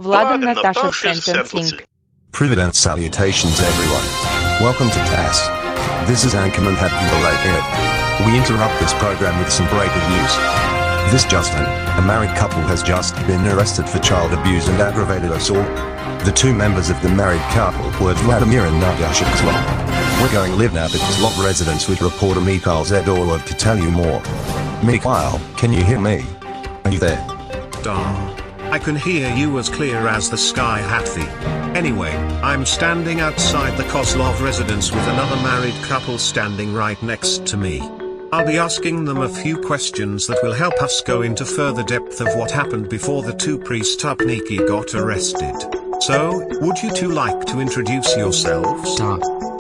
Vlad and Natasha's sentencing. Privet salutations everyone. Welcome to TAS. This is Anchorman Happy Belated. We interrupt this program with some breaking news. This Justin, a married couple, has just been arrested for child abuse and aggravated assault. The two members of the married couple were Vladimir and Natasha Kozlov. We're going live now at Kozlov residence with reporter Mikhail Zedorov to tell you more. Mikhail, can you hear me? Are you there? I can hear you as clear as the sky, Hatfi. Anyway, I'm standing outside the Kozlov residence with another married couple standing right next to me. I'll be asking them a few questions that will help us go into further depth of what happened before the two prestupniki got arrested. So, would you two like to introduce yourselves?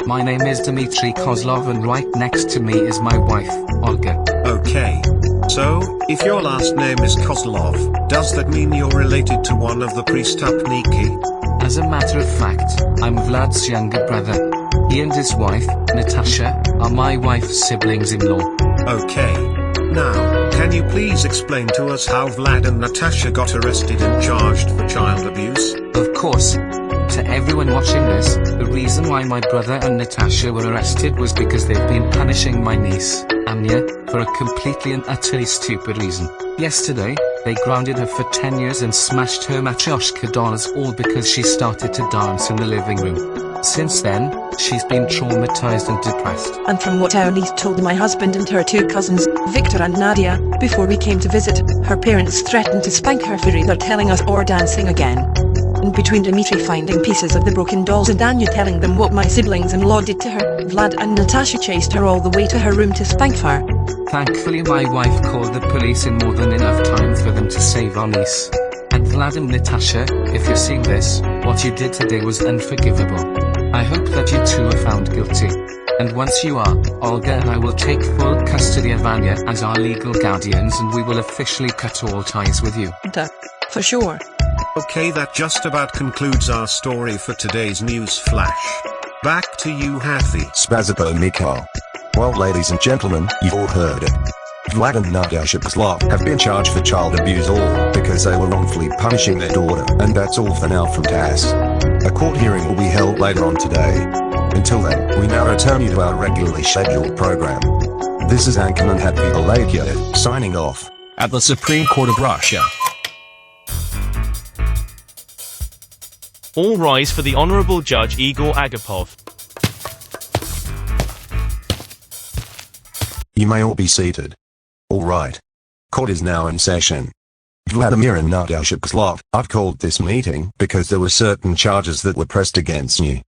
My name is Dmitry Kozlov and right next to me is my wife, Olga. Okay. So, if your last name is Kozlov, does that mean you're related to one of the prestupniki? As a matter of fact, I'm Vlad's younger brother. He and his wife, Natasha, are my wife's siblings-in-law. Okay. Now, can you please explain to us how Vlad and Natasha got arrested and charged for child abuse? Of course. To everyone watching this, the reason why my brother and Natasha were arrested was because they've been punishing my niece, Anya, for a completely and utterly stupid reason. Yesterday, they grounded her for 10 years and smashed her Matryoshka dolls all because she started to dance in the living room. Since then, she's been traumatized and depressed. And from what Anya told my husband and her two cousins, Victor and Nadia, before we came to visit, her parents threatened to spank her for either telling us or dancing again. In between Dmitry finding pieces of the broken dolls and Anya telling them what my siblings-in-law did to her, Vlad and Natasha chased her all the way to her room to spank her. Thankfully my wife called the police in more than enough time for them to save our niece. And Vlad and Natasha, if you're seeing this, what you did today was unforgivable. I hope that you two are found guilty. And once you are, Olga and I will take full custody of Anya as our legal guardians and we will officially cut all ties with you. For sure. Okay, that just about concludes our story for today's news flash. Back to you, Hatfi. Spasibo Mikhail. Well, ladies and gentlemen, you've all heard it. Vlad and Natasha Kozlov have been charged for child abuse all because they were wrongfully punishing their daughter, and that's all for now from TAS. A court hearing will be held later on today. Until then, we now return you to our regularly scheduled program. This is Anchorman Happy Belated, signing off. At the Supreme Court of Russia. All rise for the Honorable Judge Igor Agapov. You may all be seated. All right. Court is now in session. Vladimir and Natasha Kozlov, I've called this meeting because there were certain charges that were pressed against you.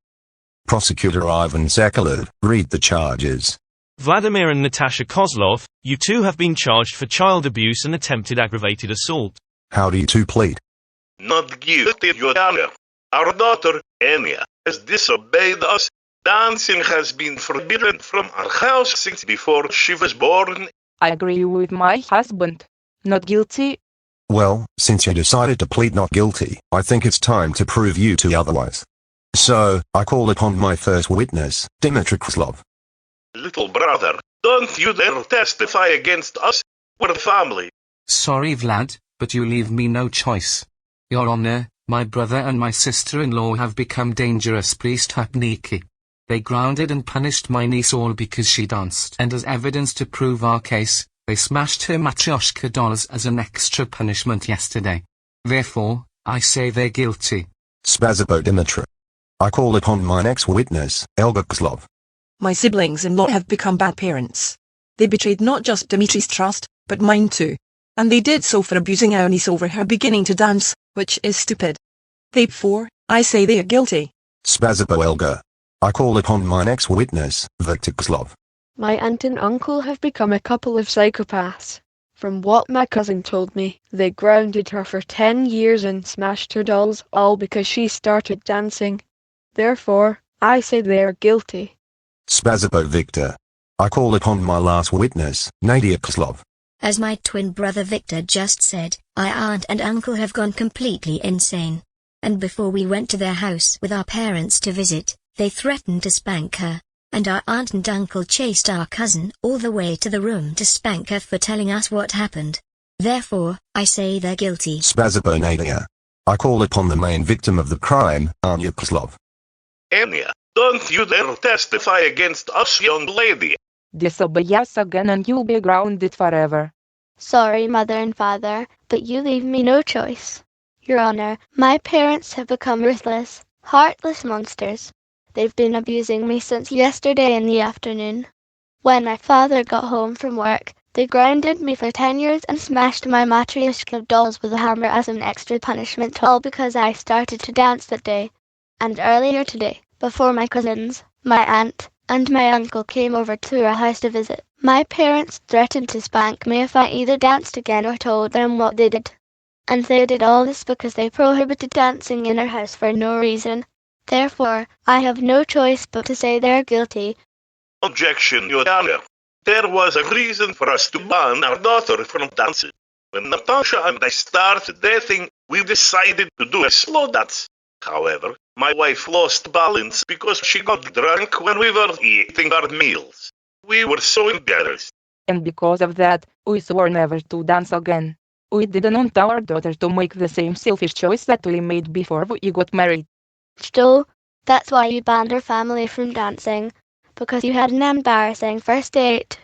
Prosecutor Ivan Sokolov, read the charges. Vladimir and Natasha Kozlov, you two have been charged for child abuse and attempted aggravated assault. How do you two plead? Not guilty, Your Honor. Our daughter, Anya, has disobeyed us. Dancing has been forbidden from our house since before she was born. I agree with my husband. Not guilty. Well, since you decided to plead not guilty, I think it's time to prove you two otherwise. So, I call upon my first witness, Dmitry Kozlov. Little brother, don't you dare testify against us. We're a family. Sorry, Vlad, but you leave me no choice. Your Honor, my brother and my sister-in-law have become dangerous prestupniki. They grounded and punished my niece all because she danced. And as evidence to prove our case, they smashed her Matryoshka dolls as an extra punishment yesterday. Therefore, I say they're guilty. Spasibo Dmitry. I call upon my next witness, Olga Kozlov. My siblings-in-law have become bad parents. They betrayed not just Dmitry's trust, but mine too. And they did so for abusing our niece over her beginning to dance, which is stupid. Therefore, I say they are guilty. Spasibo Olga. I call upon my next witness, Victor Kozlov. My aunt and uncle have become a couple of psychopaths. From what my cousin told me, they grounded her for 10 years and smashed her dolls all because she started dancing. Therefore, I say they are guilty. Spasibo Victor. I call upon my last witness, Nadia Kozlov. As my twin brother Victor just said, my aunt and uncle have gone completely insane. And before we went to their house with our parents to visit, they threatened to spank her. And our aunt and uncle chased our cousin all the way to the room to spank her for telling us what happened. Therefore, I say they're guilty. Spasibo Nadia. I call upon the main victim of the crime, Anya Kozlov. Anya, don't you dare testify against us, young lady. Disobey us again and you'll be grounded forever. Sorry, Mother and Father, but you leave me no choice. Your Honor, my parents have become ruthless, heartless monsters. They've been abusing me since yesterday in the afternoon. When my father got home from work, they grounded me for 10 years and smashed my Matryoshka dolls with a hammer as an extra punishment, all because I started to dance that day. And earlier today, before my cousins, my aunt, and my uncle came over to our house to visit, my parents threatened to spank me if I either danced again or told them what they did. And they did all this because they prohibited dancing in our house for no reason. Therefore, I have no choice but to say they're guilty. Objection, Your Honor. There was a reason for us to ban our daughter from dancing. When Natasha and I started dating, we decided to do a slow dance. However, my wife lost balance because she got drunk when we were eating our meals. We were so embarrassed. And because of that, we swore never to dance again. We didn't want our daughter to make the same selfish choice that we made before we got married. So, that's why you banned our family from dancing, because you had an embarrassing first date.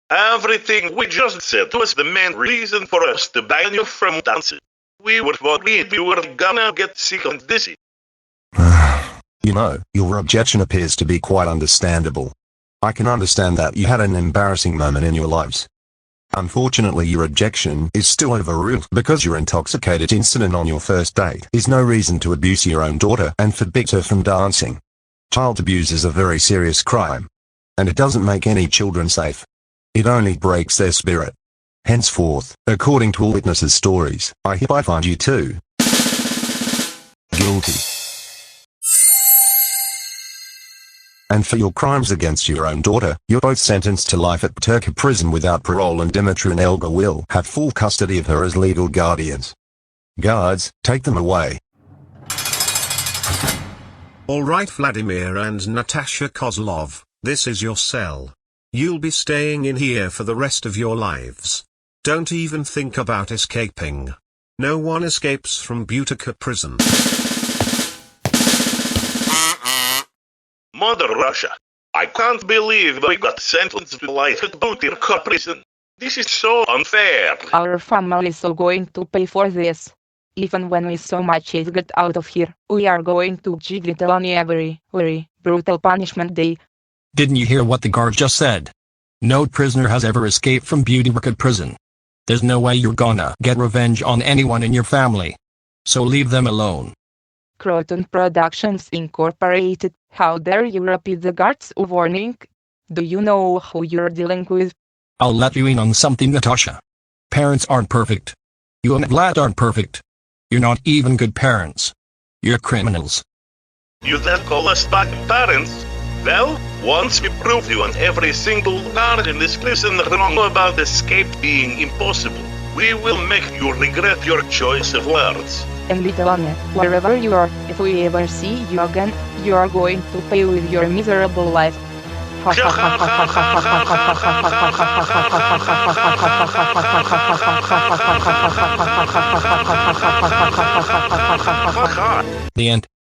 Everything we just said was the main reason for us to ban you from dancing. We were worried you were gonna get sick and dizzy. You know, your objection appears to be quite understandable. I can understand that you had an embarrassing moment in your lives. Unfortunately, your objection is still overruled because your intoxicated incident on your first date is no reason to abuse your own daughter and forbid her from dancing. Child abuse is a very serious crime, and it doesn't make any children safe. It only breaks their spirit. Henceforth, according to all witnesses' stories, I hereby find you two guilty. And for your crimes against your own daughter, you're both sentenced to life at Turkey prison without parole, and Dimitri and Elga will have full custody of her as legal guardians. Guards, take them away. Alright, Vladimir and Natasha Kozlov, this is your cell. You'll be staying in here for the rest of your lives. Don't even think about escaping. No one escapes from Butica prison. Mother Russia, I can't believe we got sentenced to life at Butica prison. This is so unfair. Our family is all going to pay for this. Even when we so much get out of here, we are going to give little Anya every brutal punishment day. Didn't you hear what the guard just said? No prisoner has ever escaped from Butica prison. There's no way you're gonna get revenge on anyone in your family. So leave them alone. Croton Productions Incorporated, how dare you repeat the guard's warning? Do you know who you're dealing with? I'll let you in on something, Natasha. Parents aren't perfect. You and Vlad aren't perfect. You're not even good parents. You're criminals. You then call us back parents? Well, once we prove you and every single guard in this prison wrong about escape being impossible, we will make you regret your choice of words. And little Anya, wherever you are, if we ever see you again, you are going to pay with your miserable life. The end.